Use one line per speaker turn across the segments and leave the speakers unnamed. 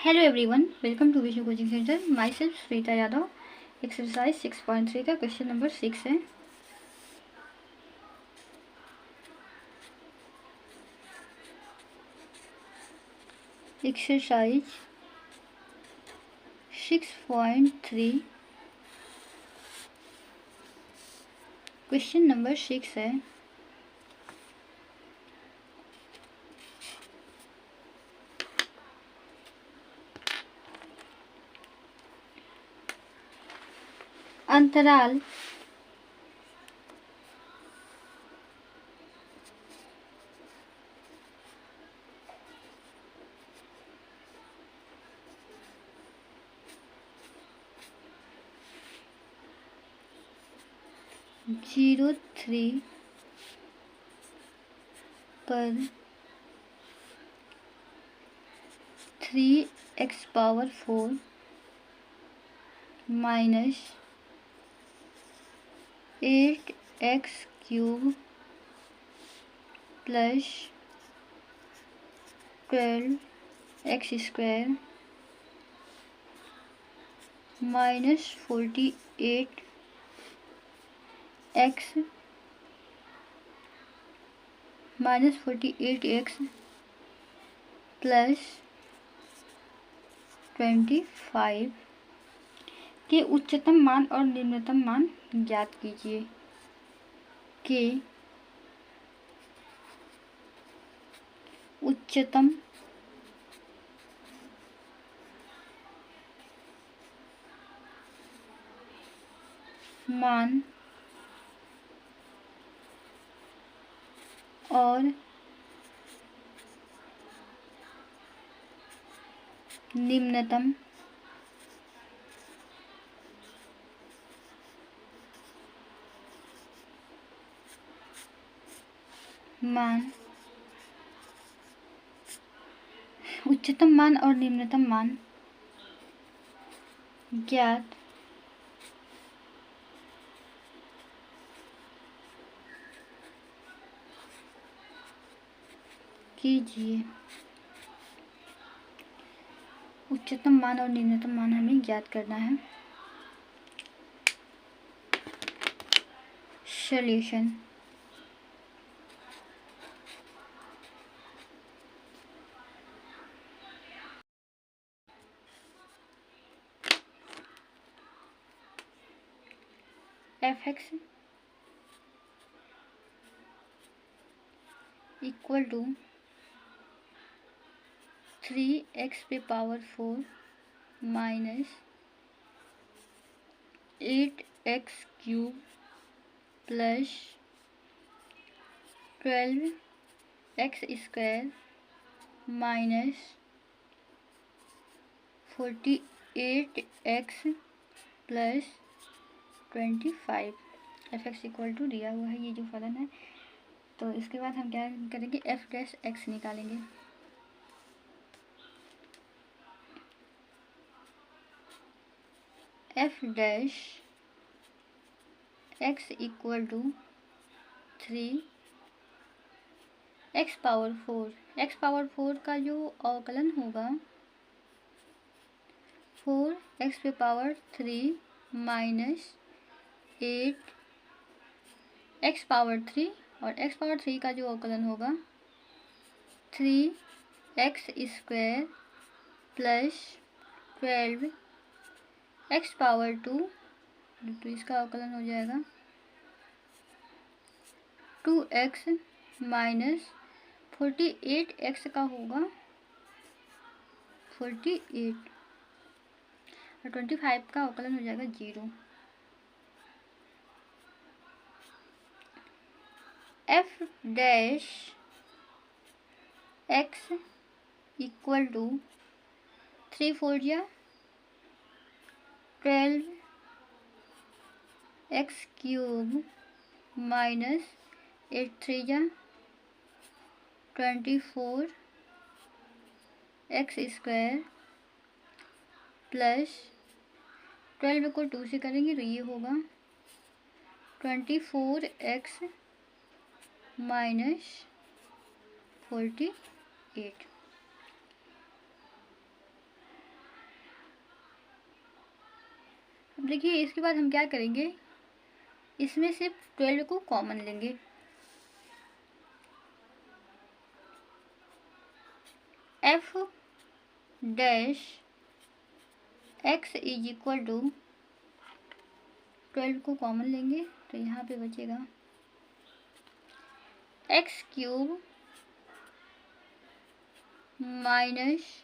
Hello everyone, welcome to Vishnu coaching centre. Myself Shweta Yadav. Exercise 6.3 का question number 6 है। Exercise 6.3 question number 6 है। अंतराल 0.3 पर 3x⁴ minus 8x³ plus 12x² minus 48x plus 25 के उच्चतम मान और निम्नतम मान ज्ञात कीजिए। के उच्चतम मान और निम्नतम मान। उच्चतम मान और निम्नतम मान ज्ञात कीजिए। उच्चतम मान और निम्नतम मान हमें ज्ञात करना है। Solution f(x) equal to 3x⁴ minus 8x³ plus 12x² minus 48x plus 25। f(x) equal to दिया हुआ है ये जो फलन है। तो इसके बाद हम क्या करेंगे, f'(x) निकालेंगे। f'(x) equal to 3x⁴। x⁴ का जो अवकलन होगा 4x³ माइनस 8x⁴ और x⁴ का जो अवकलन होगा 3x² प्लस 12x⁴ तो इसका अवकलन हो जाएगा 2x माइनस 48x का होगा 48 और 25 का अवकलन हो जाएगा 0। f'(x) equal to 3×4 12x³ minus 8×3 24x² plus 12 को 2 से करेंगे तो ये होगा 24x माइनस 48। अब देखिए इसके बाद हम क्या करेंगे, इसमें से 12 को कॉमन लेंगे। F dash X is equal to 12 को कॉमन लेंगे तो यहाँ पे बचेगा X cube minus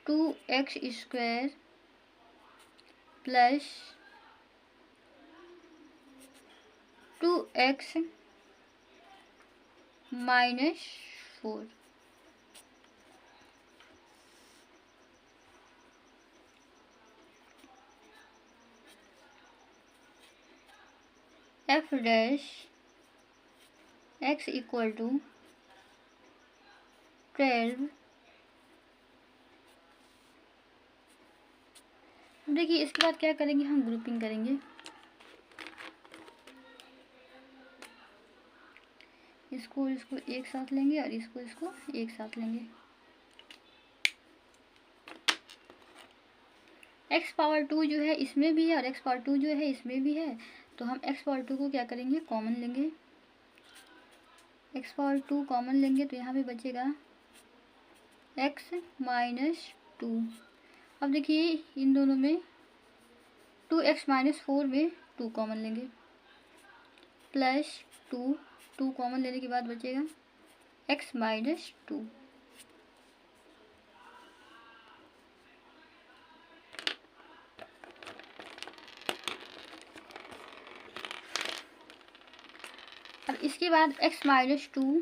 2x square plus 2x minus 4। F dash X equal to 12। देखिए इसके बाद क्या करेंगे, हम ग्रुपिंग करेंगे। इसको एक साथ लेंगे और इसको एक साथ लेंगे। x पावर 2 जो है इसमें भी है और x पावर 2 जो है इसमें भी है, तो हम x पावर 2 को क्या करेंगे, कॉमन लेंगे। x पावर 2 कॉमन लेंगे तो यहाँ पे बचेगा x माइनस 2। अब देखिए इन दोनों में 2x माइनस 4 में 2 कॉमन लेंगे प्लस 2 कॉमन लेने के बाद बचेगा x माइनस 2। अब इसके बाद x माइनस 2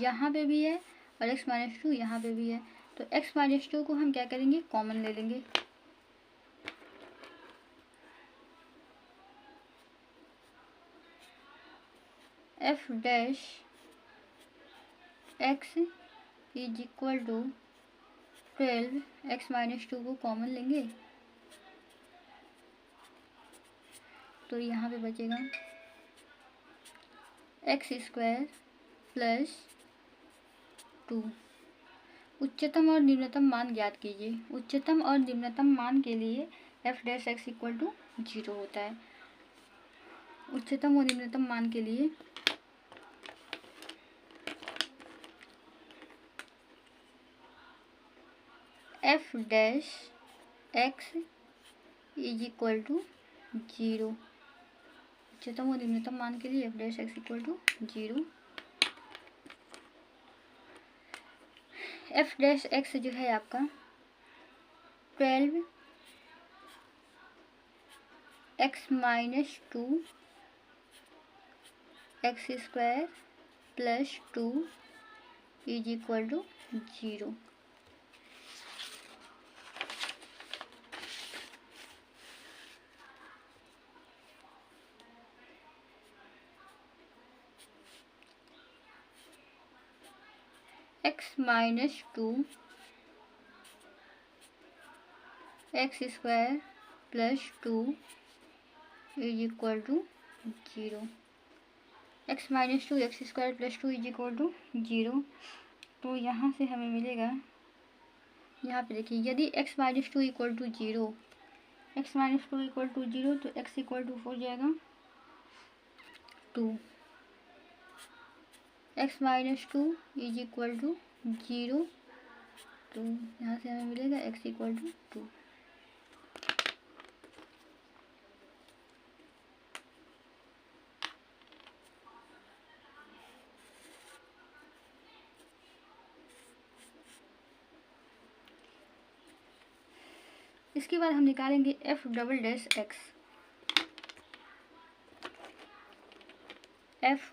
यहाँ पे भी है और x माइनस 2 यहाँ पे भी है, तो x माइनस 2 को हम क्या करेंगे, कॉमन ले लेंगे। F dash X is equal to 12, x minus 2 को कॉमन लेंगे तो यहाँ पे बचेगा एक्स स्क्वायर प्लस 2। उच्चतम और निम्नतम मान ज्ञात कीजिए। उच्चतम और निम्नतम मान के लिए F dash X equal to 0 होता है। उच्चतम और निम्नतम मान के लिए F dash X is equal to 0। उच्चतम और निम्नतम मान के लिए F dash X equal to 0। F dash X जो है आपका 12 X minus 2 X square plus 2 is equal to 0। X minus 2 X square plus 2 is equal to 0। X minus 2 X square plus 2 is equal to 0। तो यहाँ से हमें मिलेगा, यहाँ पे देखिए यदि X minus 2 equal to 0, X minus 2 equal to 0 तो एक्स इक्वल टू हो जाएगा 2। X minus 2 is equal to 0, तो यहाँ से हमें मिलेगा एक्स इक्वल टू 2। इसके बाद हम निकालेंगे F double dash X. F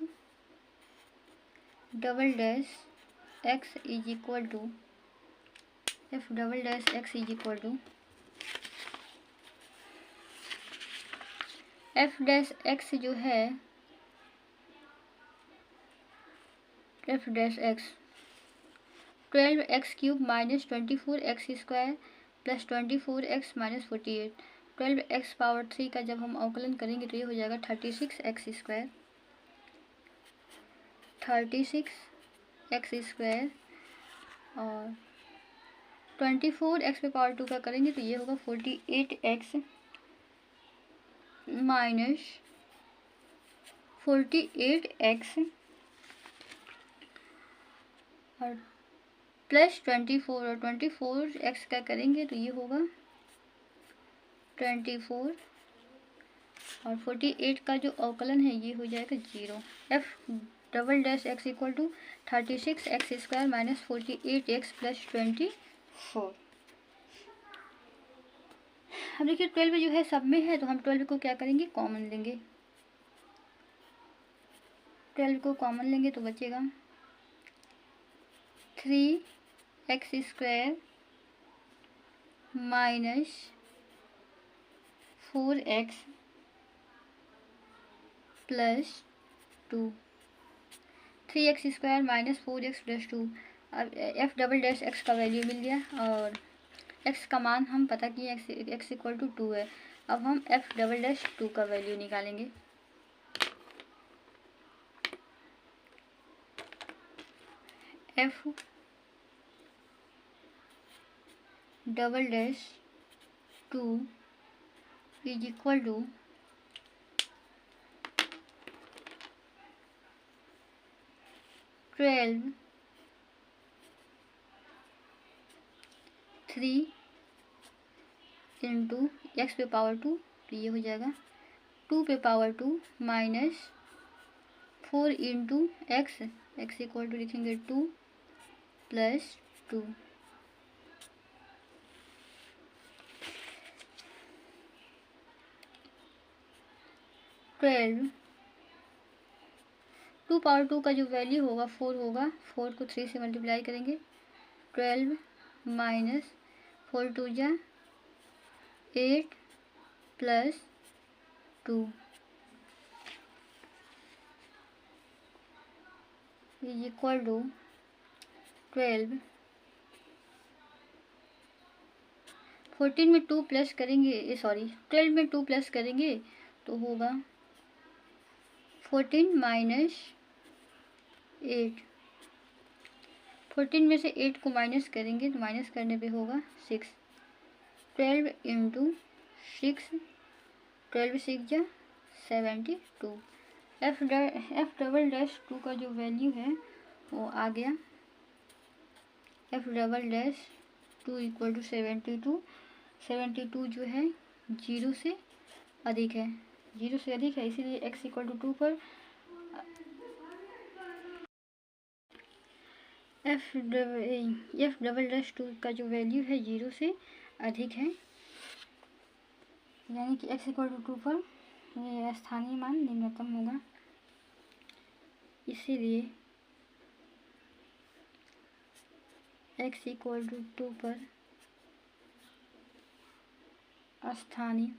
double dash X is equal to F double dash X is equal to F dash X जो है F dash X 12x cube minus 24x square plus 24x minus 48। 12x power 3 का जब हम अवकलन करेंगे तो ये हो जाएगा 36x स्क्वायर, 36x स्क्वायर और 24 x पे पावर 2 का करेंगे तो ये होगा 48x माइनस 48x और प्लस 24 और 24x का करेंगे तो ये होगा 24 और 48 का जो अवकलन है ये हो जाएगा 0। f double dash x equal to 36x² minus 48x plus 24। अब देखिए 12 जो है सब में है तो हम 12 को क्या करेंगे, कॉमन लेंगे। 12 को कॉमन लेंगे तो बचेगा 3x² minus 4x plus 2। 3x² minus 4x plus 2। अब f डबल डैश x का वैल्यू मिल गया और x का मान हम पता किए x इक्वल टू 2 है। अब हम f डबल डैश 2 का वैल्यू निकालेंगे। f double dash 2 is equal to 12 3 into X पे पावर 2 तो ये हो जाएगा 2 पे power 2 minus 4 into X equal to लिखेंगे 2 प्लस 2। 12 2 पावर 2 का जो वैल्यू होगा 4 होगा। 4 को 3 से मल्टीप्लाई करेंगे 12 माइनस 4 2 जा 8 प्लस 2 इज इक्वल टू 12। 14 में 2 प्लस करेंगे, सॉरी 12 में 2 प्लस करेंगे तो होगा 14 माइनस 8। 14 में से 8 को माइनस करेंगे तो माइनस करने पे होगा 6। 12 इंटू 6 12 6 जा 72। f डबल डैश 2 का जो वैल्यू है वो आ गया f double dash 2 equal to 72। 72 जो है 0 से अधिक है, 0 से अधिक है, इसीलिए x इक्वल टू 2 पर f डबल डैश 2 का जो वैल्यू है 0 से अधिक है, यानी कि x इक्वल टू 2 पर ये स्थानीय मान निम्नतम होगा। इसीलिए x इक्वल टू 2 पर स्थानीय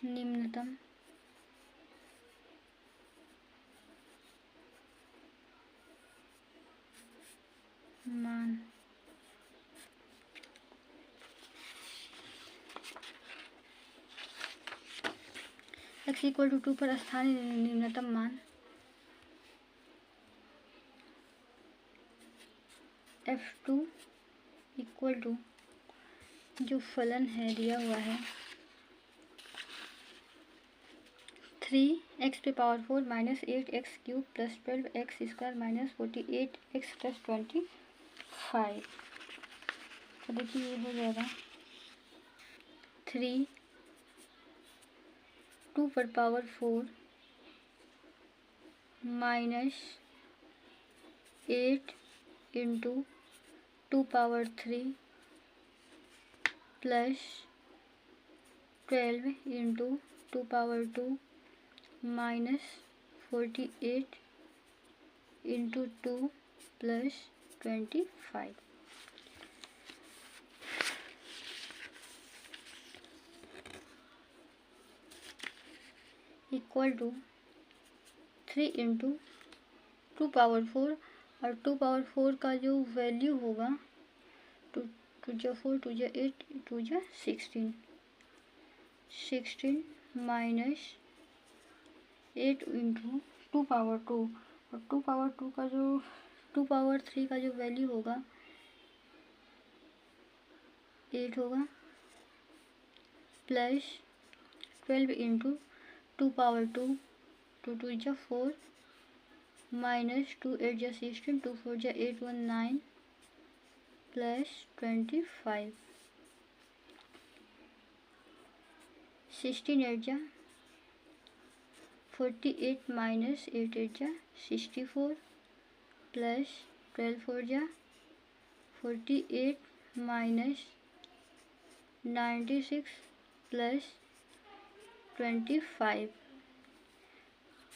निम्नतम मान x इक्वल टू 2 पर स्थानीय निम्नतम मान f2 इक्वल टू जो फलन है दिया हुआ है 3x पे power 4 minus 8x³ plus 12x² minus 48x plus 25। तो देखिए ये हो जाएगा 3 2 पर power 4 minus 8 into 2 power 3 plus 12 into 2 power 2 minus 48 into 2 plus 25। Equal to 3 into 2 power 4 और 2 पावर 4 का जो वैल्यू होगा 2 जा 4 2 जा 8 2 जा 16 माइनस 8 इंटू 2 पावर 2, और 2 पावर 2 का जो 2 पावर 3 का जो वैल्यू होगा 8 होगा, प्लस 12 इंटू 2 पावर 2, 2 जा 4, माइनस 2 8 जा 16, 2 4 जा 8 1 9, प्लस 25, 16 8 जा 48, माइनस 8 8 जा 64, प्लस 12 4 जा 48, माइनस 96, प्लस 25,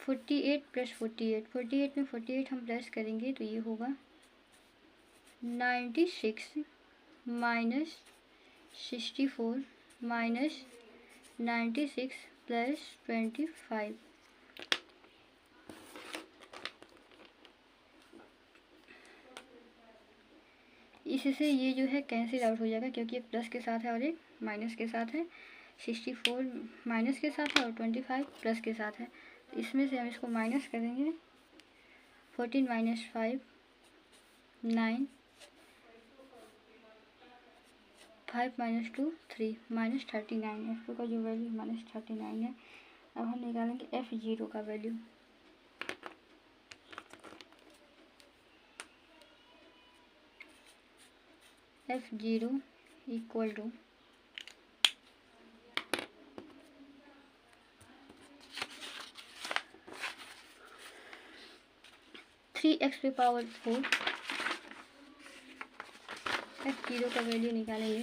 48 प्लस 48, 48 में 48 हम प्लस करेंगे तो ये होगा 96, माइनस 64, माइनस 96, प्लस 25। इससे ये जो है कैंसिल आउट हो जाएगा, क्योंकि एक प्लस के साथ है और एक माइनस के साथ है। 64 माइनस के साथ है और 25 प्लस के साथ है। तो इसमें से हम इसको माइनस करेंगे। 14 माइनस 5 9, 5 माइनस 2 3, माइनस 39। F2 का जो वैल्यू माइनस 39 है। अब हम निकालेंगे F0 का value. F0 equal to 3x पे पावर 4। F0 का वैल्यू निकालेंगे।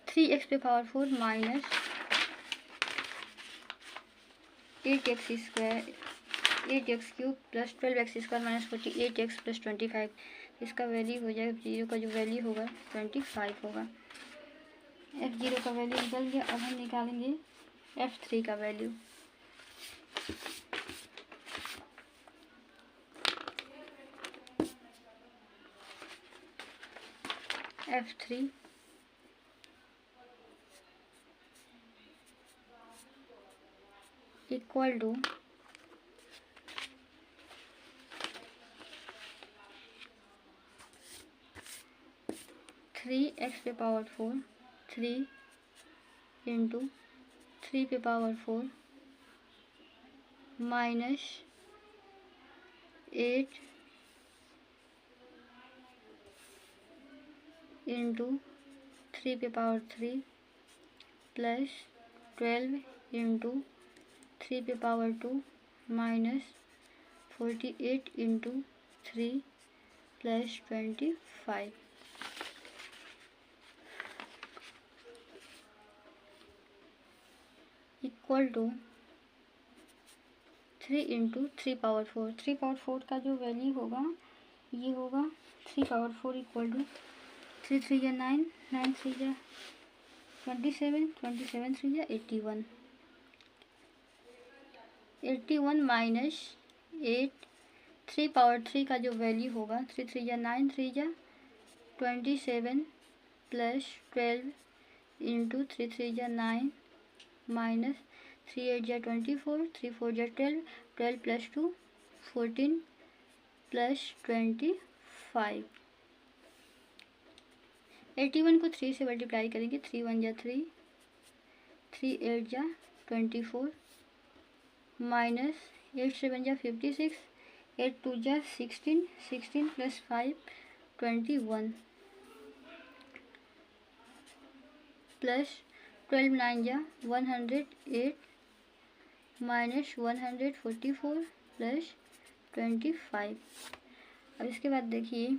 थ्री एक्स पे power 4 minus 8x square 8x cube plus 12x square minus 48x plus 25। इसका वैल्यू हो जाएगा F0 का जो वैल्यू होगा 25 होगा। F0 का वैल्यू निकल गया। अब हम निकालेंगे F3 का value. F3 equal to 3x पे पावर 4 3 इंटू 3 पे पावर 4 माइनस 8 इंटू 3 पे पावर 3 प्लस 12 इंटू 3 पे power 2 minus 48 into 3 plus 25 equal to 3 into 3 power 4। 3 power 4 का जो वैल्यू होगा ये होगा 3 पावर 4 इक्वल टू 3 3 या 9, 9 3 या 27, 27 3 या 81, 81 माइनस 8। 3 पावर 3 का जो वैल्यू होगा 3 3 या 9, 3 या 27 प्लस 12 इंटू 3 3 या 9 माइनस 3 8 या 24, 3 4 या 12, 12 प्लस 2 14 प्लस 25। 81 को 3 से मल्टीप्लाई करेंगे। 3 1 या 3, 3 8 या 24 माइनस 8 7 या 56, 8 2 या 16, 16 प्लस 5 21 प्लस 12 9 या 108 माइनस 144 प्लस 25। अब इसके बाद देखिए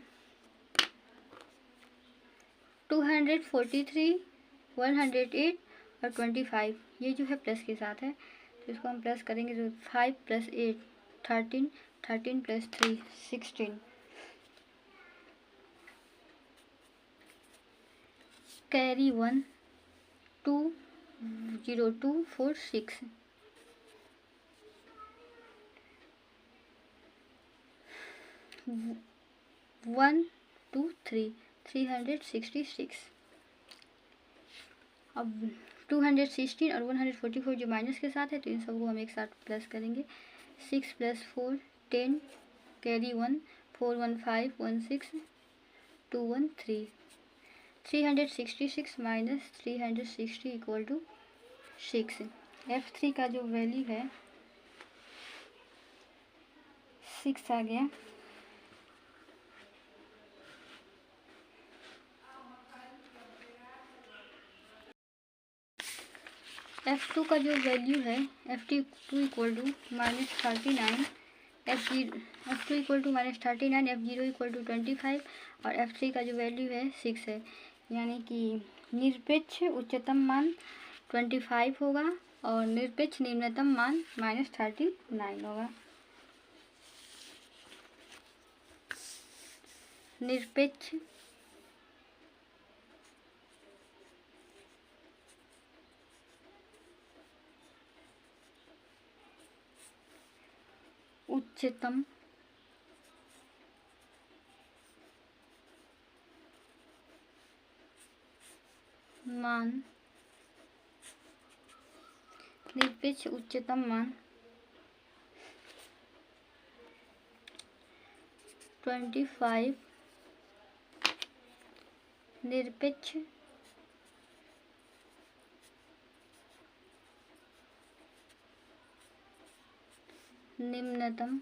243, 108 और 25 ये जो है प्लस के साथ है, तो इसको हम प्लस करेंगे तो 5 प्लस 8 13, 13 प्लस 3 16, कैरी 1 2 0 2 4 6 1 2 3 366। अब 216 और 144 जो माइनस के साथ है, तो इन सबको हम एक साथ प्लस करेंगे। 6 + 4 10, carry 1, 4 1 5 1 6 2 1 3, 366 minus 360 equal to 6। F3 का जो वैल्यू है 6 आ गया। F2 का जो वैल्यू है F2 equal to -39, F2 equal to -39, F0 equal to 25 और F3 का जो वैल्यू है 6 है। यानी कि निरपेक्ष उच्चतम मान 25 होगा और निरपेक्ष निम्नतम मान -39 होगा। निरपेक्ष उच्चतम मान, निरपेक्ष उच्चतम मान 25, निरपेक्ष निम्नतम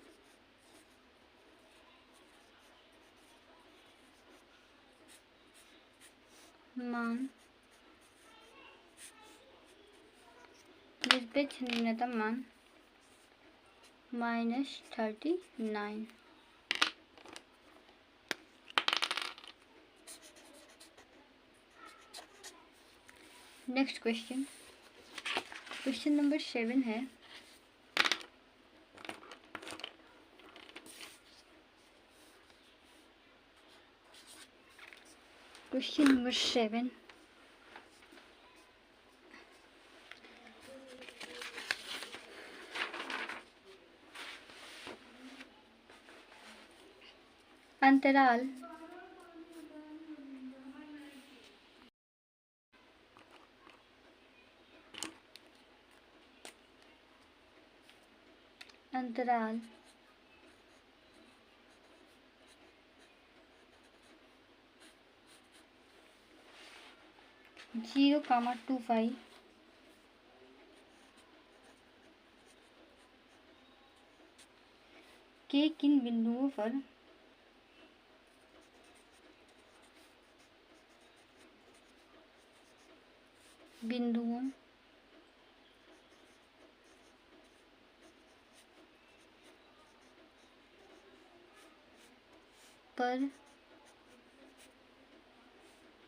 मान, निरपेक्ष निम्नतम मान -39। नेक्स्ट क्वेश्चन, क्वेश्चन नंबर 7 है। क्वेश्चन नंबर 7, अंतराल अंतराल 0,25 के किन बिंदुओं पर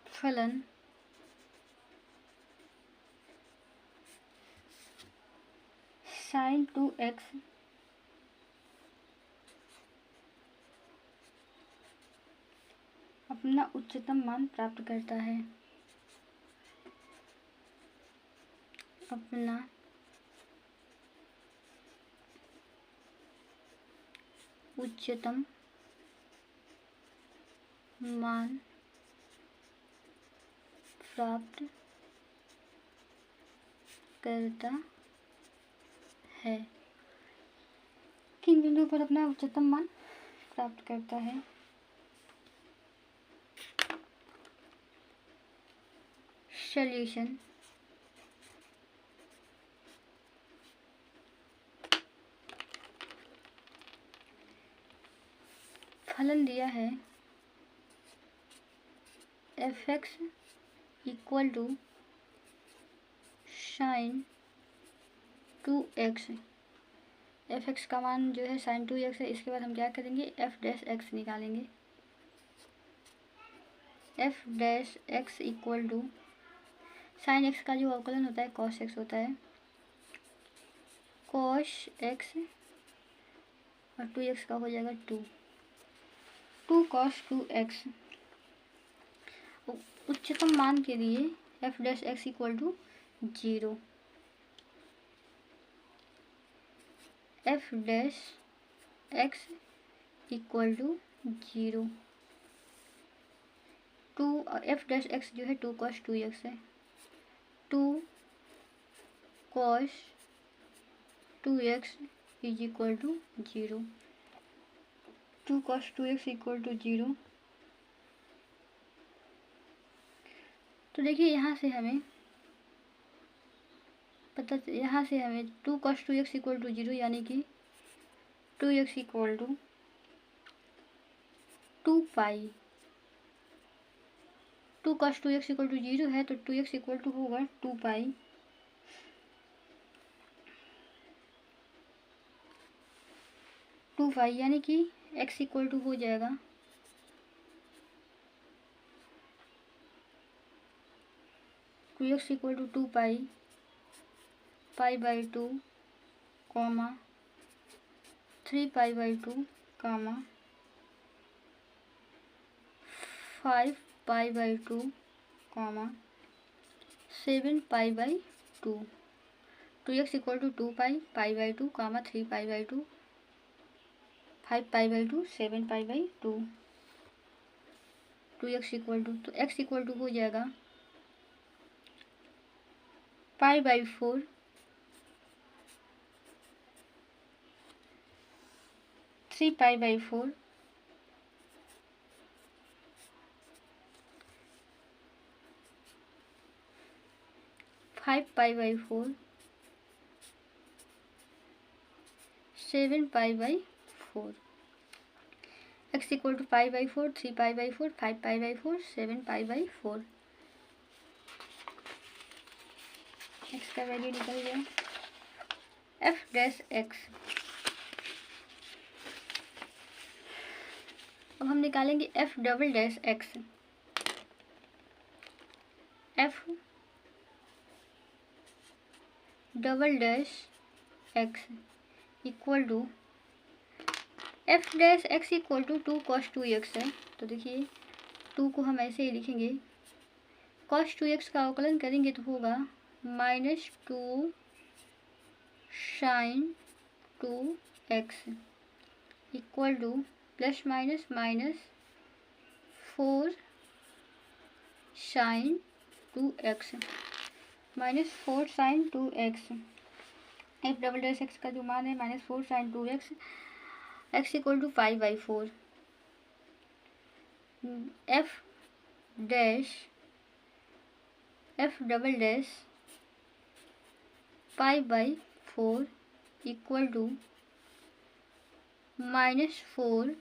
फलन sin 2x अपना उच्चतम मान प्राप्त करता है। अपना उच्चतम मान प्राप्त करता है। किन बिंदुओं पर अपना उच्चतम मान प्राप्त करता है? सॉल्यूशन, फलन दिया है f(x) equal to sin 2x। f(x) का मान जो है sin 2x है। इसके बाद हम क्या करेंगे, f' निकालेंगे। f' equal to sin x का जो अवकलन होता है cos x होता है। cos x और 2x का हो जाएगा 2 cos 2x। उच्चतम मान के लिए f' equal to 0। f' equal to 0। 2 f' जो है 2 cos 2x है। Cos 2x is equal to 0। 2 cos 2x equal to 0। तो देखिए यहाँ से हमें यहाँ से हमें 2 cos 2x इक्वल टू 0 यानी कि 2x equal to 2 pi. 2 cos 2x equal to 0 है तो 2x इक्वल टू होगा 2 पाई। 2 पाई यानी कि x इक्वल टू हो जाएगा 2x equal to 2 pi pi by 2 comma 3 pi by 2 comma 5 pi by 2 comma 7 pi by 2। 2x equal to 2 pi pi by 2 comma 3 pi by 2 5 pi by 2 7 pi by 2। 2x equal to तो x equal to हो जाएगा pi by 4 3 pi by 4 5 pi by 4 7 pi by 4। x equal to pi by 4 3 pi by 4 5 pi by 4 7 pi by 4। x का value निकल गया f dash x। अब हम निकालेंगे f double dash x। f double dash x equal to f dash x equal to 2 cos 2x है। तो देखिए 2 को हम ऐसे ही लिखेंगे, cos 2x का अवकलन करेंगे तो होगा -2 sin 2x equal to plus minus -4 sin 2x -4 sin 2x। f double dash x का जो मान है -4 sin 2x x equal to pi by 4। f double dash pi by 4 equal to -4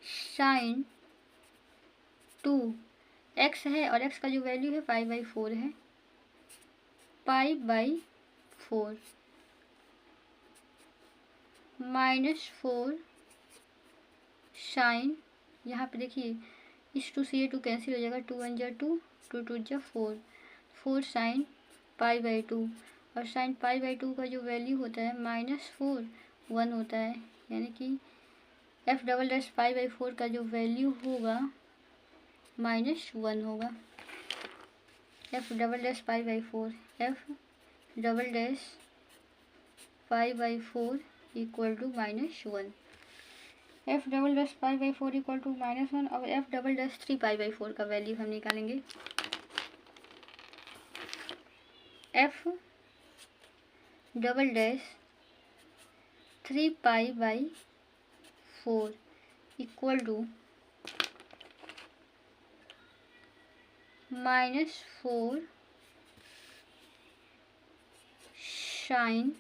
sin 2x है और x का जो value है पाई by 4 है। पाई बाई 4 -4 साइन, यहाँ पे देखिए इस 2 से ये 2 कैंसिल हो जाएगा, 2 1 जा 2 2 2 जा 4 4 साइन पाई बाई 2 और साइन पाई बाई 2 का जो वैल्यू होता है -4 1 होता है, यानी कि f double dash pi by 4 का जो वैल्यू होगा -1 होगा। f double dash pi by 4 f double dash pi by 4 equal to -1। f double dash pi by 4 equal to -1। और f double dash 3 pi by 4 का वैल्यू हम निकालेंगे। f double dash 3 pi by 4 equal to -4 sine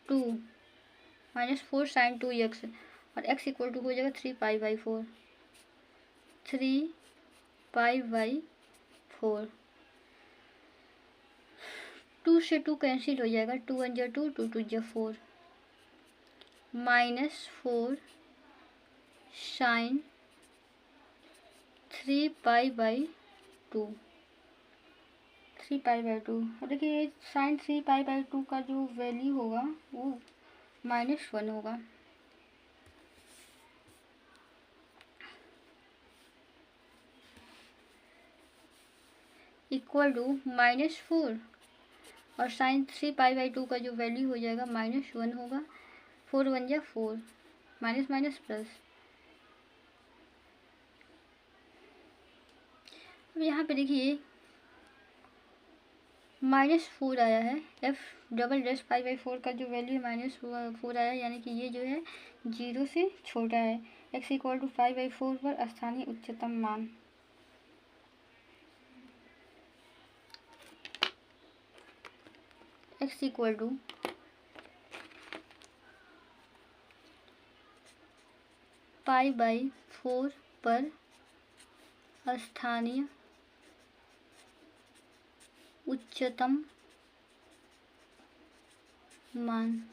2 -4 sine 2x और x equal to हो जाएगा 3 pi by 4 3 pi by 4। 2 से 2 cancel हो जाएगा, 2 1 जा 2 2 2 जा 4 -4 sine 3 pi by 2 3 pi by 2। और देखिए साइन 3 पाई बाई 2 का जो वैल्यू होगा वो -1 होगा। इक्वल टू -4 और साइन 3 पाई बाई 2 का जो वैल्यू हो जाएगा -1 होगा। 4 1 जा 4 माइनस माइनस प्लस। अब यहाँ पे देखिए -4 आया है। F double dash pi by 4 का जो वैल्यू है -4 आया, यानी कि ये जो है 0 से छोटा है। x equal to pi by 4 पर स्थानीय उच्चतम मान। x equal to pi by 4 पर स्थानीय उच्चतम मान।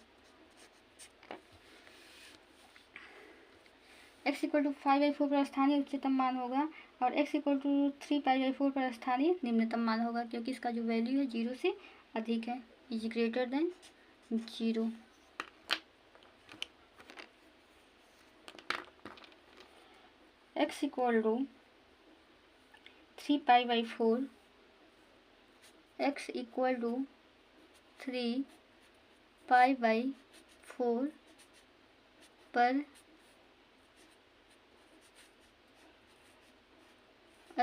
x इक्वल टू 5 बाई 4 पर स्थानीय उच्चतम मान होगा और x equal to 3 pi by 4 पर स्थानीय निम्नतम मान होगा, क्योंकि इसका जो वैल्यू है 0 से अधिक है, is greater than 0। x equal to 3 pi by 4, x equal to 3 pi by 4 पर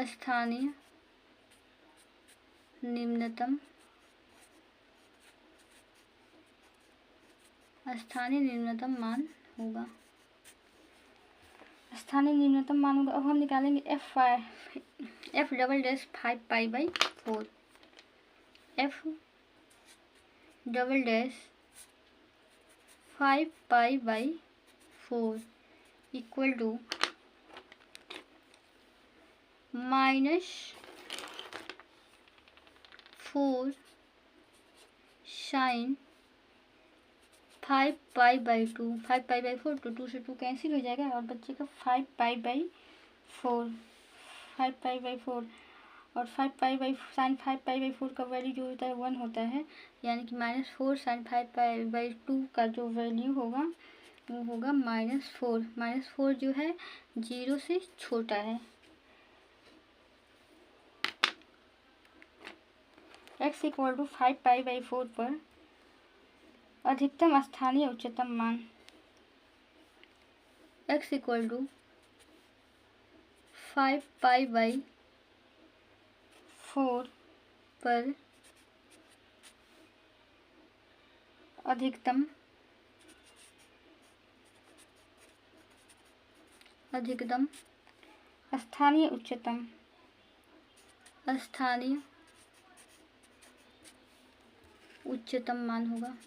स्थानीय निम्नतम मान होगा। स्थानीय निम्नतम मान होगा। अब हम निकालेंगे F double dash 5 pi by 4। F double dash 5 pi by 4 equal to -4 sine 5 pi by 2। 5 pi by 4 तो 2 से 2 कैंसिल हो जाएगा और बचेगा 5 पाई बाई 4। 5 पाई बाई 4 और 5 pi by sine 5 pi by 4 का वैल्यू जो होता है 1 होता है, यानी कि -4 साइन 5 पाई बाई 2 का जो वैल्यू होगा वो होगा -4। -4 जो है 0 से छोटा है। x equal to 5 pi by 4 पर अधिकतम स्थानीय उच्चतम मान। x equal to 5 pi by 4 पर अधिकतम स्थानीय उच्चतम मान होगा।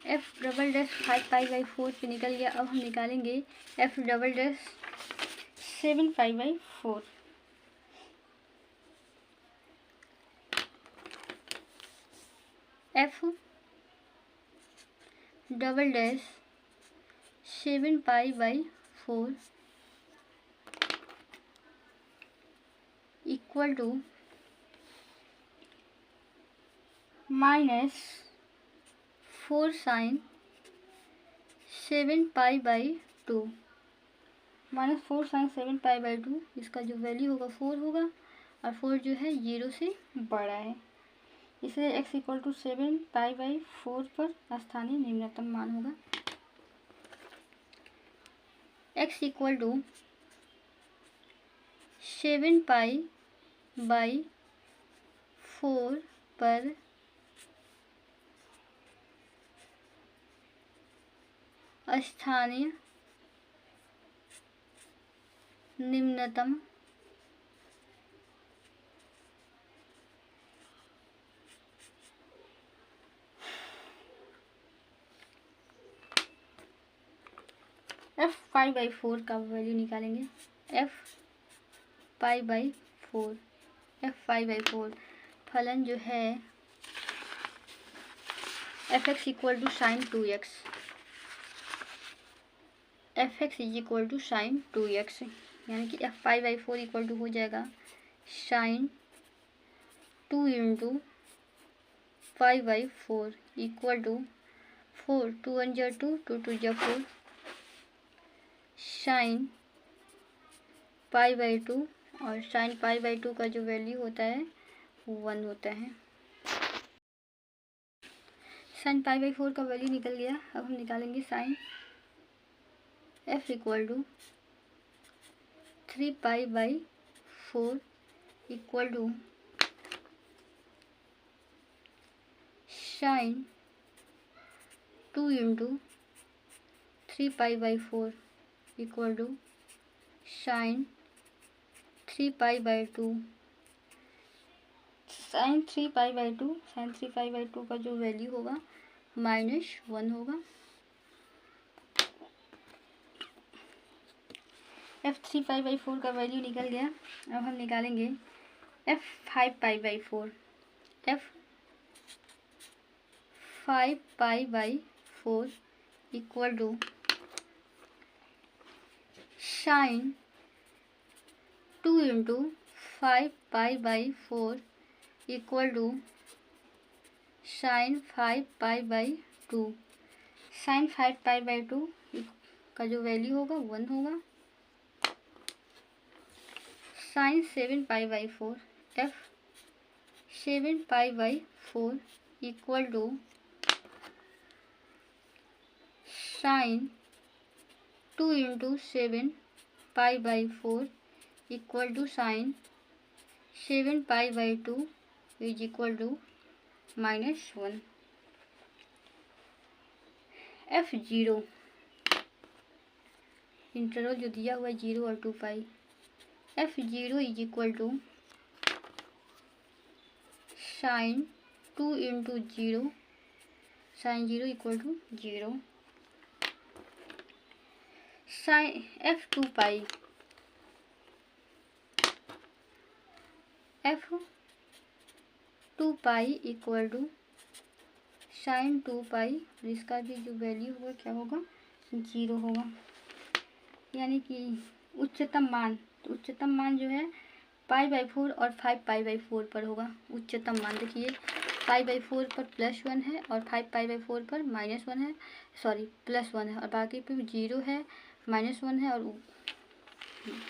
F double dash 5 pi by 4 पे निकल गया। अब हम निकालेंगे F double dash 7 pi by 4। F double dash 7 pi by 4 equal to -4 sine 7 pi by 2। -4 sine 7 pi by 2, इसका जो वैल्यू होगा 4 होगा और 4 जो है 0 से बड़ा है, इसलिए x equal to 7 pi by 4 पर स्थानीय निम्नतम मान होगा। x equal to 7 pi by 4 पर स्थानीय निम्नतम f पाई बाई 4 का वैल्यू निकालेंगे। f पाई बाई 4 फलन जो है fx equal to sine 2x। fx is equal to sine 2x, यानी कि f pi by 4 equal to हो जाएगा sine 2 into pi by 4 equal to 4 2 1 जा 2 2 2 जा 4 साइन पाई बाई 2, और साइन पाई बाई 2 का जो वैल्यू होता है 1 होता है। साइन पाई बाई 4 का वैल्यू निकल गया। अब हम निकालेंगे sine f equal to 3 pi by 4 equal to sine 2 into 3π/4 equal to sine 3π/2। Sine 3π/2 का जो वैल्यू होगा -1 होगा। f 3π/4 का वैल्यू निकल गया। अब हम निकालेंगे f 5π/4। f 5π/4 equal to sine 2 into 5π/4 equal to sine 5π/2। Sine 5π/2 का जो वैल्यू होगा 1 होगा। Sine 7π/4 f 7π/4 equal to sine 2 into 7π/4 equal to sine 7π/2 is equal to -1। f0 interval जो दिया हुआ है 0 और 2π। f0 is equal to sine 2 into 0 sine 0 equal to 0। Sine f2π equal to sine 2π। इसका भी जो वैल्यू होगा क्या होगा 0 होगा। यानी कि उच्चतम मान, तो उच्चतम मान जो है π/4 और 5π/4 पर होगा। उच्चतम मान देखिए π/4 पर +1 है और 5π/4 पर -1 है, सॉरी +1 है और बाकी पे 0 है, -1 है और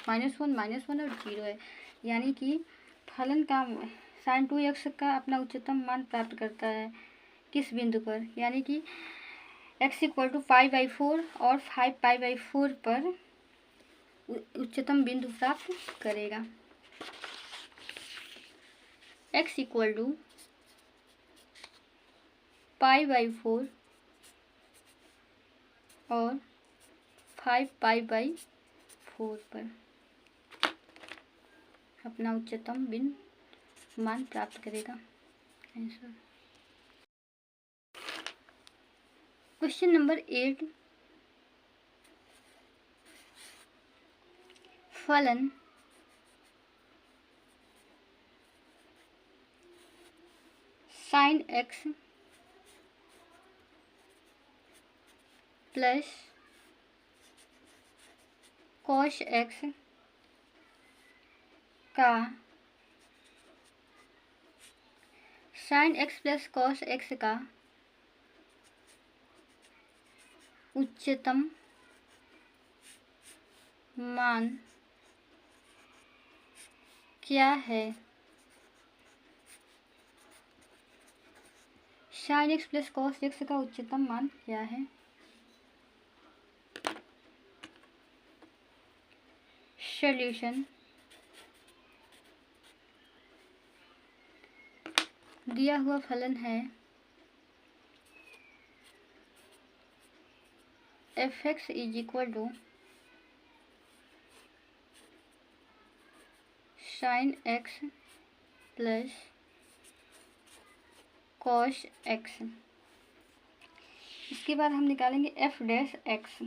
-1 और 0 है। यानी कि फलन का sin 2x का अपना उच्चतम मान प्राप्त करता है किस बिंदु पर, यानी कि x इक्वल टू π/4 और 5π/4 पर उच्चतम बिंदु प्राप्त करेगा। x इक्वल टू π/4 और 5π/4 पर अपना उच्चतम बिंदु मान प्राप्त करेगा। आंसर क्वेश्चन नंबर 8, फलन sin x plus cos x का sin x plus cos x का उच्चतम मान क्या है। sin x plus cos x का उच्चतम मान क्या है। सॉल्यूशन दिया हुआ फलन है f(x) is equal to sin x plus cos x। इसके बाद हम निकालेंगे f'(x).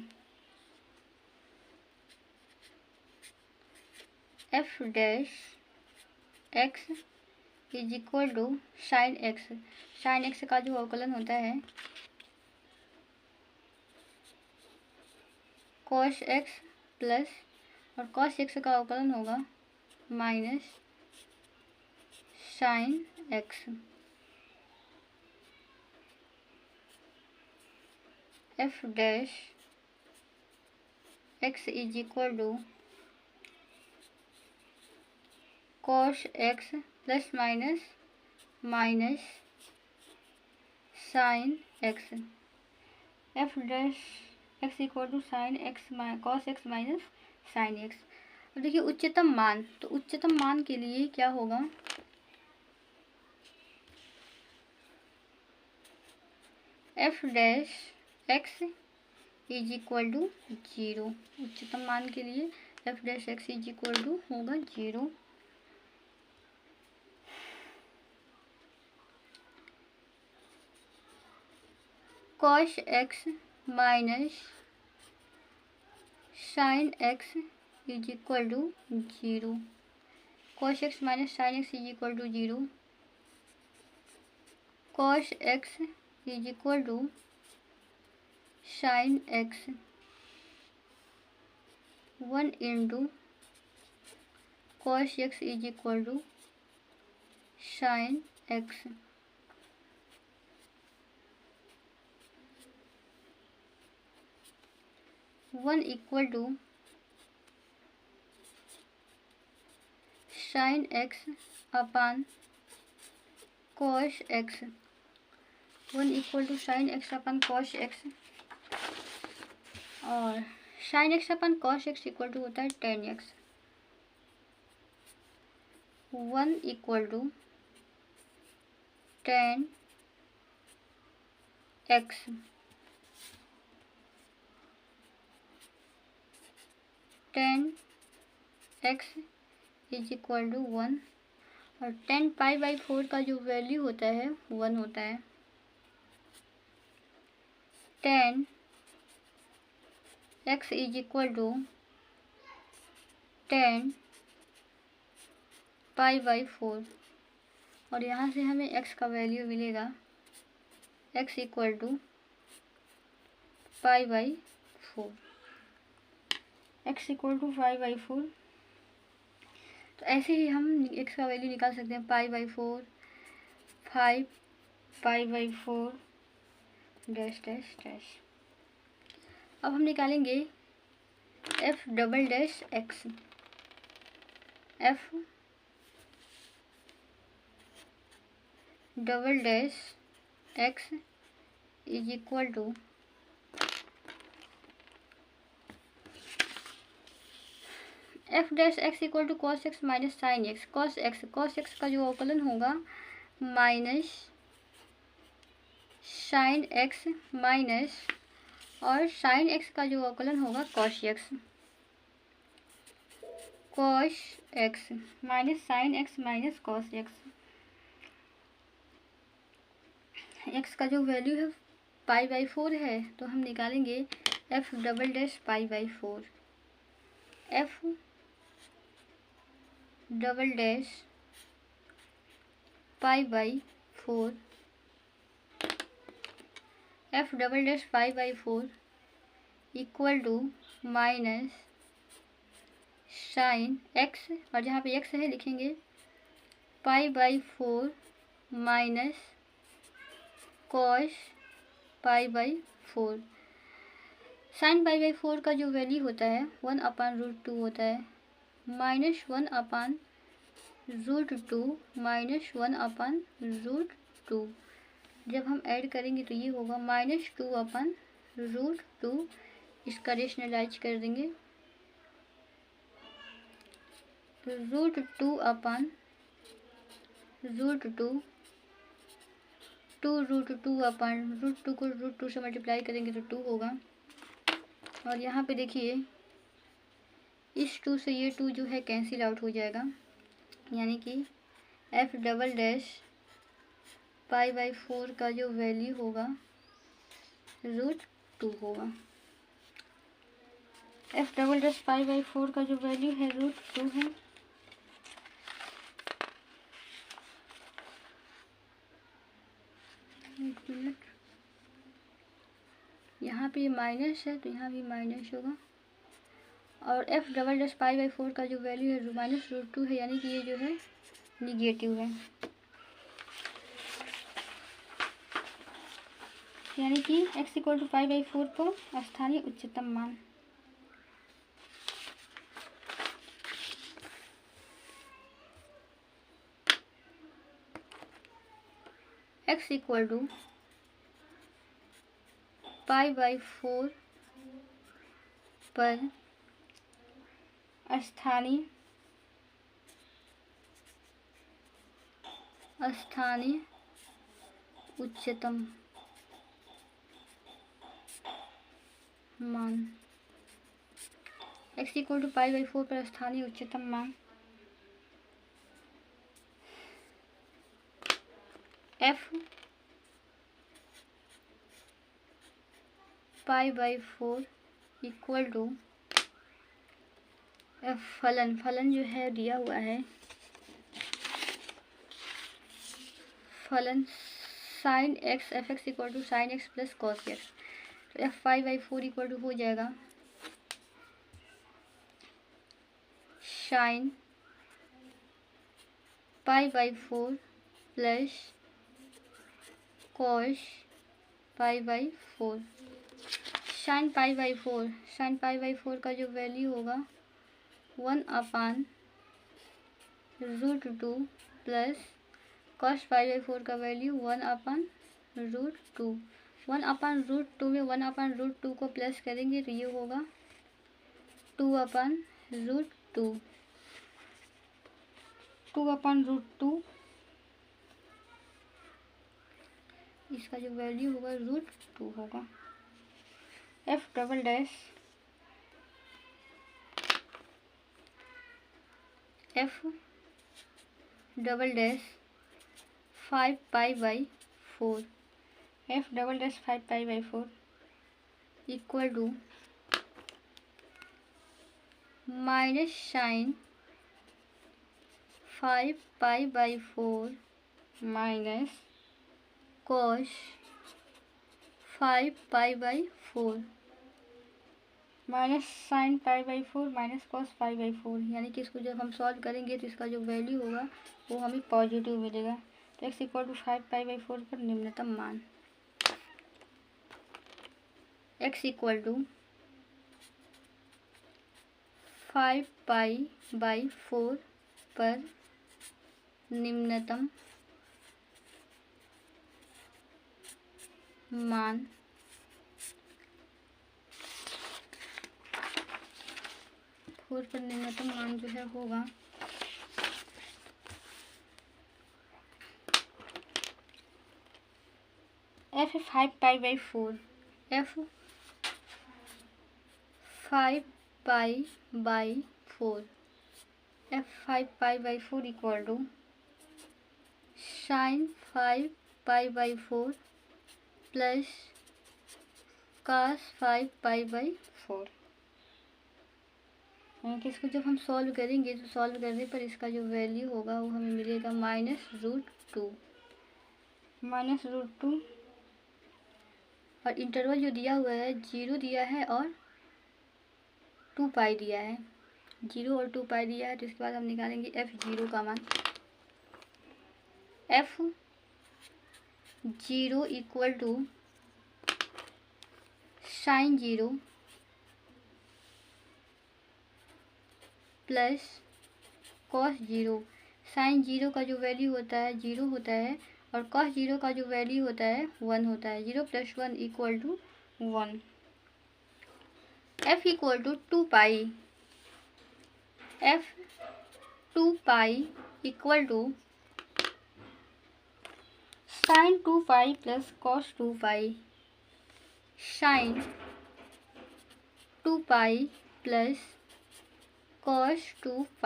f'(x) is equal to sin x। sin x का जो अवकलन होता है cos x प्लस और cos x का अवकलन होगा minus sin x। f'(x) is equal to cos x plus minus sin x। f'(x) equal to sin x cos x minus sin x। अब देखिए उच्चतम मान, तो उच्चतम मान के लिए क्या होगा, F dash X is equal to 0। उच्चतम मान के लिए F dash X is equal to होगा 0। Cos X minus sine X is equal to 0। Cos X minus sine X is equal to 0। Cos X is equal to sine X 1 into cos X is equal to sine X. One equal to sine X upon cos X. 1 equal to sine X upon cos X, और sine X upon cos X equal to होता है tan X. 1 equal to tan X. Tan X is equal to 1, और 10 pi by 4 का जो value होता है 1 होता है। 10 X is equal to 10 pi by 4, और यहाँ से हमें x का वैल्यू मिलेगा x equal to pi by 4। x equal to pi by 4, तो ऐसे ही हम x का वैल्यू निकाल सकते हैं, pi by 4, 5 pi by 4 dash dash डैश। अब हम निकालेंगे f double dash x। f double dash x is equal to F dash X equal to cos X minus sine X. Cos X का जो अवकलन होगा माइनस साइन एक्स माइनस, और sine X का जो अवकलन होगा cos X. Cos X minus sine X minus cos X. X का जो वैल्यू है पाई बाई 4 है, तो हम निकालेंगे F double dash pi by 4। F double dash pi by 4। F double dash pi by 4 equal to minus sine X, और जहाँ पे एक्स है लिखेंगे pi by 4 minus cos pi by 4। Sine pi by 4 का जो वैल्यू होता है 1/√2 होता है, माइनस 1/√2 माइनस 1/√2। जब हम ऐड करेंगे तो ये होगा -2/√2। इसका रेशनलाइज कर देंगे, √2/√2, 2√2/√2 को √2 से मल्टीप्लाई करेंगे तो 2 होगा। और यहाँ पे देखिए इस 2 से ये 2 जो है कैंसिल आउट हो जाएगा, यानी कि F double dash pi by 4 का जो वैल्यू होगा √2 होगा। F double dash pi by 4 का जो वैल्यू है √2 है। एक मिनट, यहाँ पे माइनस है तो यहाँ भी माइनस होगा, और F double dash pi by 4 का जो वैल्यू है -√2 है, यानी कि ये जो है निगेटिव है, यानी कि x equal to pi by 4 को स्थानीय उच्चतम मान। x equal to pi by 4 पर स्थानीय उच्चतम मान। x इक्वल टू π/4 पर स्थानीय उच्चतम मान f π/4 इक्वल टू फलन जो है दिया हुआ है, फलन sine X F X equal to sine X plus cos X. तो f π/4 इक्वल टू हो जाएगा साइन π/4 प्लस कॉस π/4। साइन π/4 का जो वैल्यू होगा 1/√2 प्लस कॉस π/4 का वैल्यू 1/√2। 1/√2 में 1/√2 को प्लस करेंगे तो ये होगा 2/√2। 2/√2 इसका जो वैल्यू होगा √2 होगा। f double dash 5π/4 5π/4 equal to minus sine 5π/4 minus cos 5π/4 minus sine π/4 minus cos π/4, यानी कि इसको जब हम सॉल्व करेंगे तो इसका जो वैल्यू होगा वो हमें पॉजिटिव मिलेगा। तो x इक्वल टू 5π/4 पर निम्नतम मान x इक्वल टू 5π/4 पर निम्नतम मान 4 पर निम्नतम मान जो है होगा f 5π/4 f 5π/4 f 5π/4 equal to sine 5π/4 plus cos 5π/4। यानी कि इसको जब हम सॉल्व करेंगे तो सॉल्व करने पर इसका जो वैल्यू होगा वो हमें मिलेगा -√2 और इंटरवल जो दिया हुआ है 0 दिया है और 2π दिया है, 0 और 2π दिया है। तो इसके बाद हम निकालेंगे f0 का मान। f0 equal to sine 0 plus cos 0। Sine 0 का जो वैल्यू होता है 0 होता है और कॉस 0 का जो वैल्यू होता है 1 होता है। 0 + 1 equal to 1। f equal to 2π f 2π equal to sine 2π plus cos 2π। Sine 2π plus cos 2π।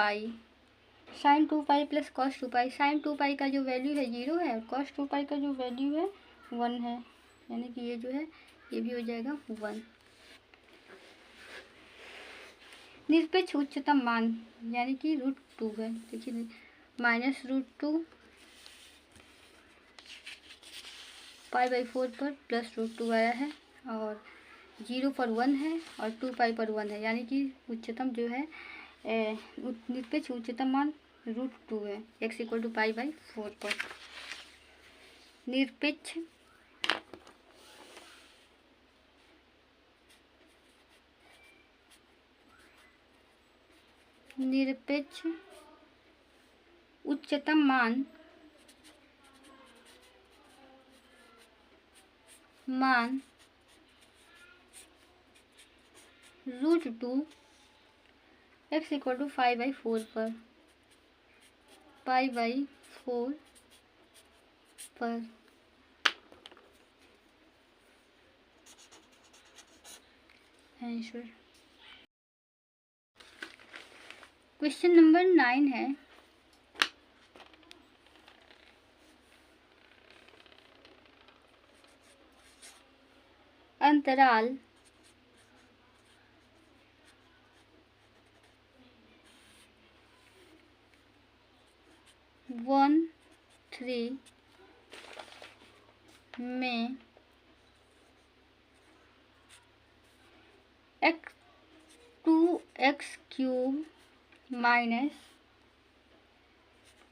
Sine 2π plus cos 2π। Sine 2π का जो वैल्यू है 0 है और कॉस 2π का जो वैल्यू है 1 है, यानी कि ये जो है ये भी हो जाएगा 1। निरपेक्ष उच्चतम मान यानी कि √2 है। देखिए -√2 π/4 पर +√2 आया है और 0 पर 1 है और 2π पर 1 है, यानी कि उच्चतम जो है निरपेक्ष उच्चतम मान √2 है। x इक्वल टू π/4 पर निरपेक्ष उच्चतम मान √2 x इक्वल टू 5/4 पर, π/4 पर। आंसर क्वेश्चन नंबर 9 है, अंतराल 1-3 में 2x³ माइनस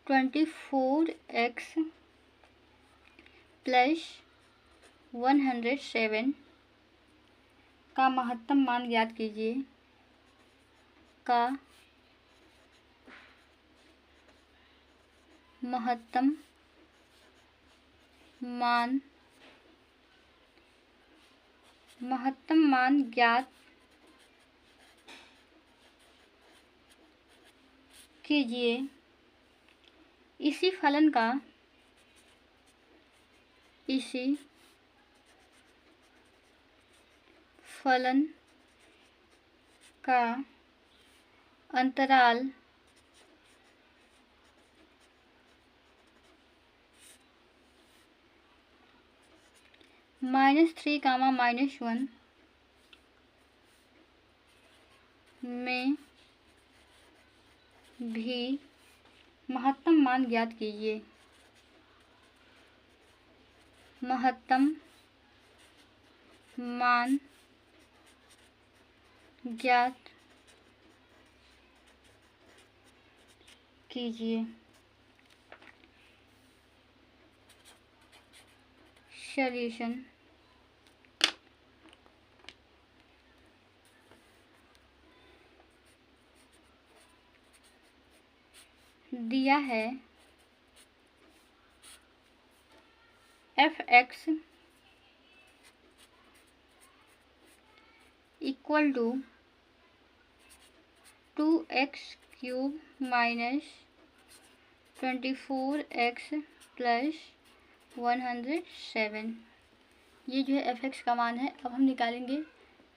24x प्लस 107 का महत्तम मान ज्ञात कीजिए। का महत्तम मान ज्ञात कीजिए। इसी फलन का अंतराल -3, -1 में भी महत्तम मान ज्ञात कीजिए। महत्तम मान ज्ञात कीजिए। सॉल्यूशन दिया है f(x) equal to 2x³ minus 24x plus 107। ये जो है f(x) का मान है। अब हम निकालेंगे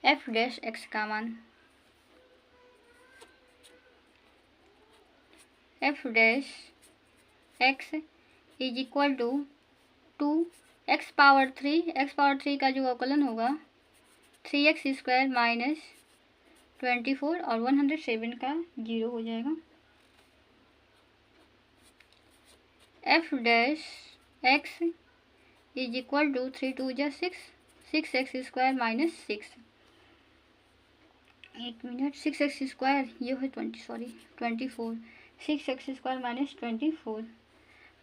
f'(x) का मान। f'(x) is equal to 2x⁻3 का जो अवकलन होगा 3x² माइनस 24 और 107 का 0 हो जाएगा। f'(x) is equal to 3×2 = 6x² minus 6। एक मिनट, 6x² ये है 24 6x² माइनस 24।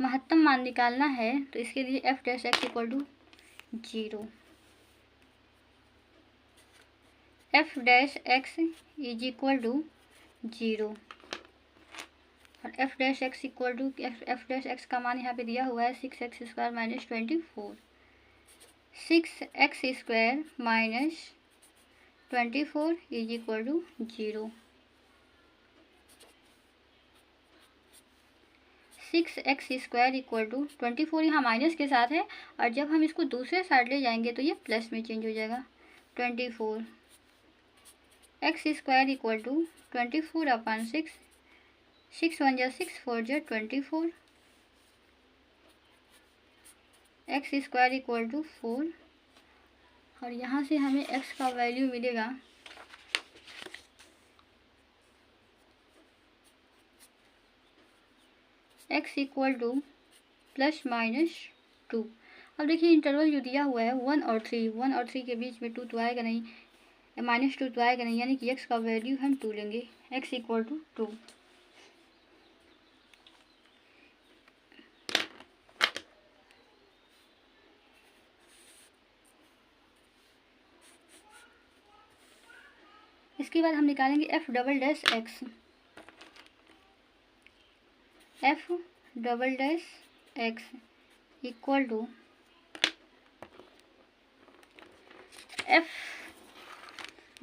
महत्तम मान निकालना है तो इसके लिए f'(x) equal to 0। f'(x) is equal to 0 और f'(x) इक्वल टू f'(x) का मान यहाँ पे दिया हुआ है 6x² minus 24। 6x² minus 24 is equal to 0। 6x² equal to 24 यहाँ माइनस के साथ है और जब हम इसको दूसरे साइड ले जाएंगे तो ये प्लस में चेंज हो जाएगा। 24 x² equal to 24/6 6 1 = 6 4 = 24 x² equal to 4 और यहाँ से हमें x का वैल्यू मिलेगा x इक्वल टू ±2। अब देखिए इंटरवल जो दिया हुआ है 1 और 3 के बीच में 2 तो आएगा नहीं, -2 तो आएगा नहीं, यानी कि x का वैल्यू हम 2 लेंगे। x equal to 2। इसके बाद हम निकालेंगे f'(x) f'(x) equal to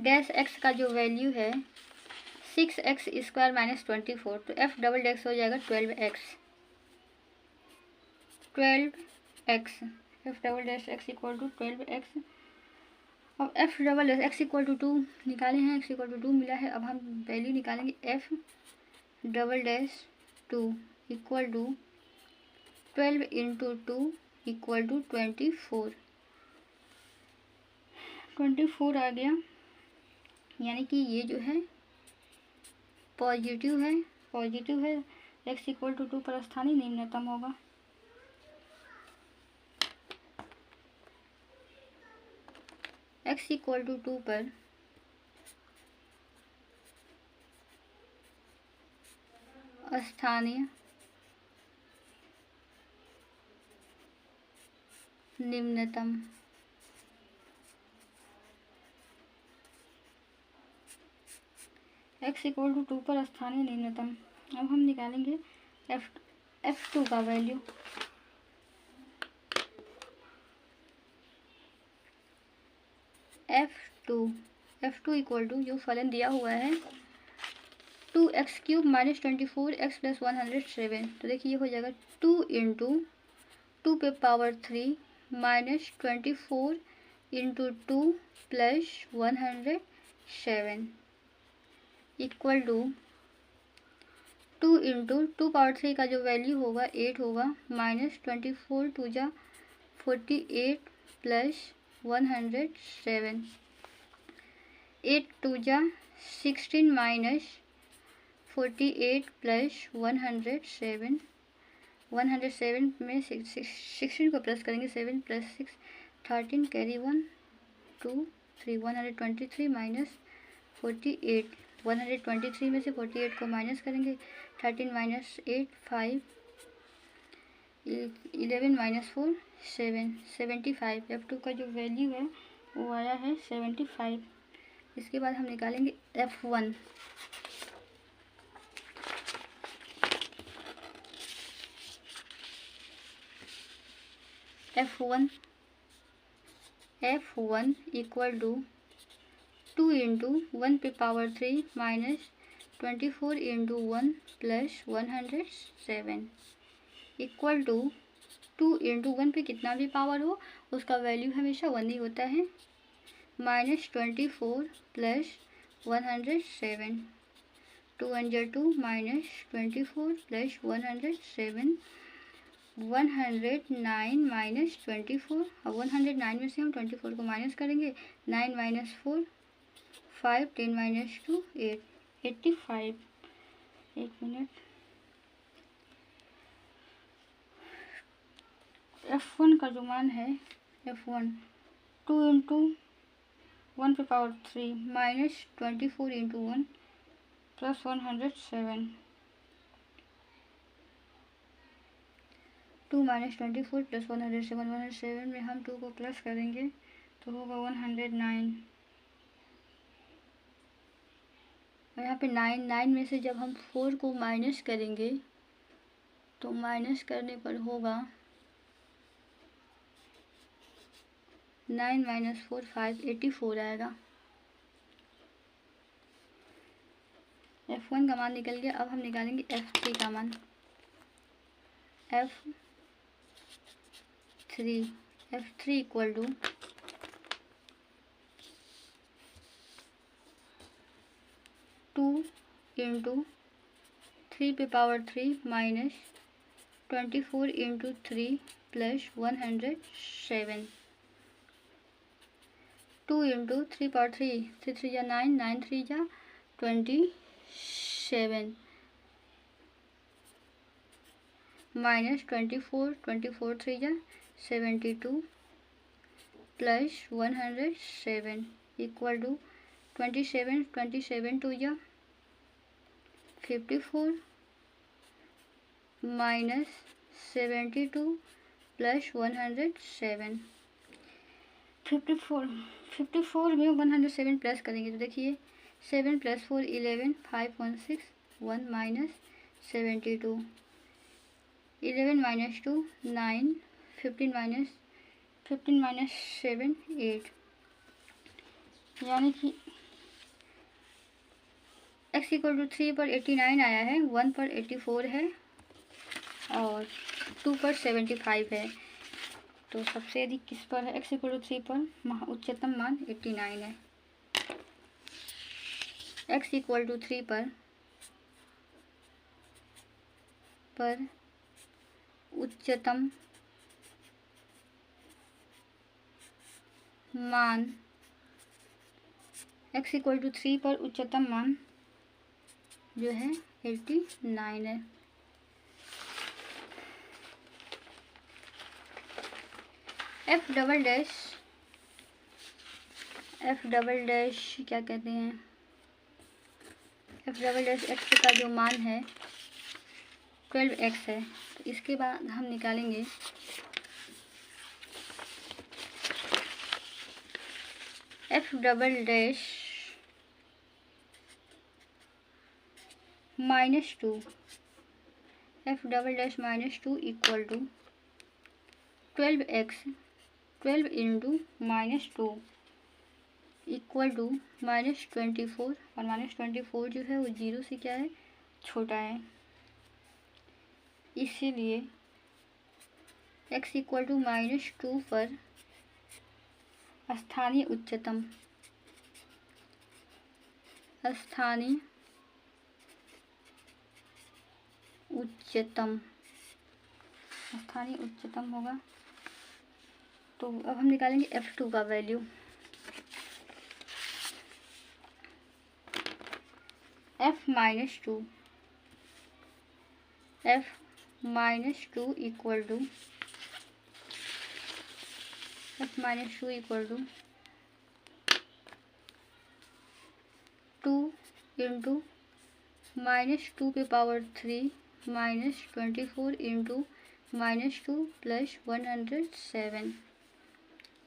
f'(x) का जो वैल्यू है 6x² माइनस 24, तो f डबल डैश हो जाएगा 12x। f double dash x equal to 12x। अब f double dash x equal to 2 निकाले हैं, x इक्वल टू 2 मिला है। अब हम वैल्यू निकालेंगे f double dash 2 equal to 12 into 2 equal to 24। 24 आ गया, यानी कि ये जो है पॉजिटिव है। x इक्वल टू 2 पर स्थानीय निम्नतम होगा। x इक्वल टू 2 पर स्थानीय निम्नतम x इक्वल टू 2 पर स्थानीय निम्नतम। अब हम निकालेंगे f2 का वैल्यू। f2 इक्वल टू जो फलन दिया हुआ है 2x³ माइनस 24x प्लस 107। तो देखिए ये हो जाएगा 2 इंटू 2 पे power 3 minus 24 into 2 plus 107 equal to 2 into 2 power 3 का जो वैल्यू होगा 8 होगा, माइनस 24 टू जा 48 प्लस 107, 8 टू जा 16 माइनस 48 प्लस 107, 107 में 16 को प्लस करेंगे, 7 प्लस 6 13, कैरी 1 2 3, 123 माइनस 48, 123 में से 48 को माइनस करेंगे, 13 माइनस 8 5, 11 माइनस 4 7, 75। f2 का जो वैल्यू है वो आया है 75। इसके बाद हम निकालेंगे f1। f1 equal to 2 into 1 पे power 3 minus 24 into 1 plus 107 equal to 2 into 1 पे कितना भी पावर हो उसका वैल्यू हमेशा 1 ही होता है, माइनस 24 प्लस 107, 2 1 जा 2 माइनस 24 प्लस 107, 109 माइनस 24। अब 109 में से हम 24 को माइनस करेंगे, 9 माइनस 4 5, 10 माइनस 2 8, 85। एक मिनट, f1 का जो मान है f1 2 इंटू 1 पे power 3 minus 24 into 1 plus 107, 2 minus 24 plus 107, 107 में हम 2 को प्लस करेंगे तो होगा 109। और यहाँ पे 9 में से जब हम 4 को माइनस करेंगे तो माइनस करने पर होगा 9 माइनस 4 5, 84 आएगा। f1 का मान निकल गया। अब हम निकालेंगे f3 का मान। f3 इक्वल टू 2 इंटू 3 पे power 3 minus 24 into 3 plus 107, 2 into 3 power 3, 3 3 जा 9, 9 3 जा 27 माइनस 24, 24 3 जा 72 प्लस 107 इक्वल टू 27, 27 2 जा 54 माइनस 72 प्लस 107, 54 में 107 प्लस करेंगे तो देखिए 7 प्लस 4 11, 5 1 6 1 माइनस 72, 11 माइनस 2 9, 15 माइनस 7 8, यानी कि x इक्वल टू 3 पर 89 आया है, 1 पर 84 है और 2 पर 75 है। तो सबसे अधिक किस पर है? x इक्वल टू 3 पर उच्चतम मान 89 है। x इक्वल टू 3 पर उच्चतम मान x इक्वल टू 3 पर उच्चतम मान जो है 89 है। f डबल डैश क्या कहते हैं? f डबल डैश x का जो मान है 12x है। तो इसके बाद हम निकालेंगे f double dash -2, f double dash -2 equal to 12x, 12 into -2 equal to -24 और -24 जो है वो 0 से क्या है? छोटा है। इसीलिए x इक्वल टू -2 पर स्थानीय उच्चतम होगा। तो अब हम निकालेंगे f2 का value. f minus two equal to 2 into -2 पे power 3 -24 into -2 plus 107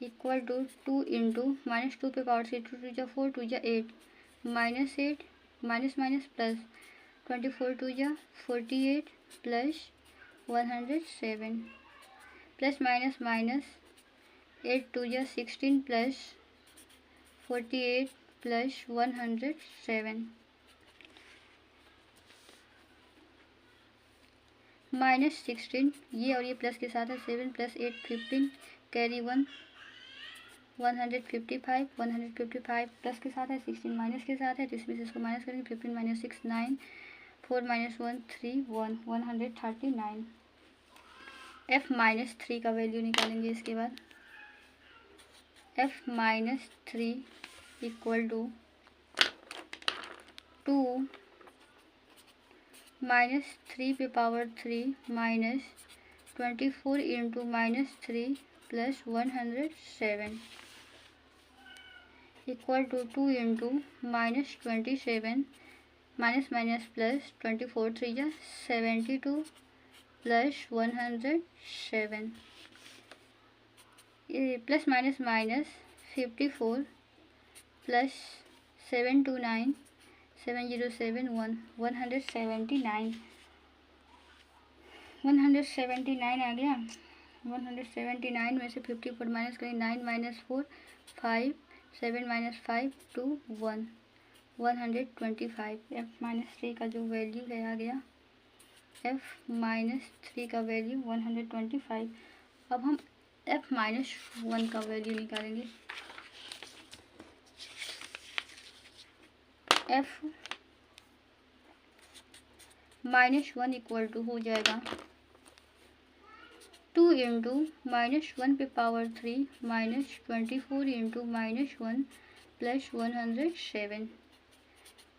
equal to 2 into -2 पे power 3, 2 2 4 2 8 -8 minus plus 24 2 48 plus 107 plus minus 8 2 16 plus 48 plus 107 -16 ये और ये प्लस के साथ है 7 प्लस 8 15 कैरी 155 प्लस के साथ है 16 माइनस के साथ है, तो इसमें से इसको माइनस करेंगे 15 माइनस 6 9 4 माइनस 1 3 1 139। f माइनस 3 का वैल्यू निकालेंगे। इसके बाद f माइनस 3 इक्वल टू 2 -3 पे power 3 -24 into -3 plus 107 equal to 2 into -27 minus plus 24 3 72 plus 107 plus minus 54 plus 729 7071 179 आ गया। 179 में से 54 माइनस करें 9 माइनस 4 5 7 माइनस 5 2 1 125। f माइनस 3 का जो वैल्यू है आ गया f माइनस 3 का वैल्यू 125। अब हम f माइनस 1 का वैल्यू निकालेंगे। f माइनस 1 इक्वल टू हो जाएगा 2 इंटू -1 पे पावर 3 -24 इंटू -1 प्लस 107।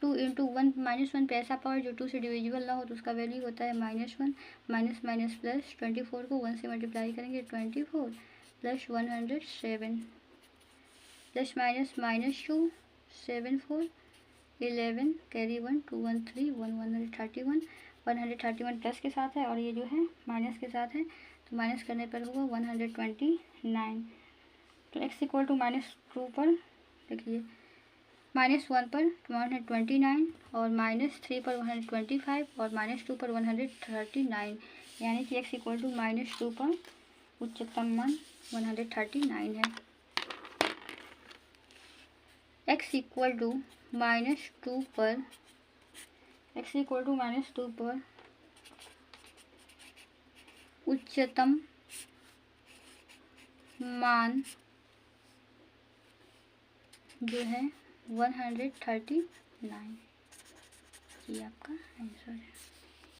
2 इंटू 1 -1 पे ऐसा पावर जो 2 से डिविजिबल ना हो तो उसका वैल्यू होता है -1 माइनस प्लस 24 को 1 से मल्टीप्लाई करेंगे 24 प्लस 107 प्लस -2 7 4 11 कैरी 1 2 1 3 1 131 प्लस के साथ है और ये जो है माइनस के साथ है, तो माइनस करने पर होगा 129। तो x इक्वल टू -2 पर देखिए -1 पर 129 और -3 पर 125 और -2 पर 139, यानी कि x इक्वल टू -2 पर उच्चतम मान 139 है। x इक्वल टू -2 पर x इक्वल टू -2 पर उच्चतम मान जो है 139, ये आपका आंसर है।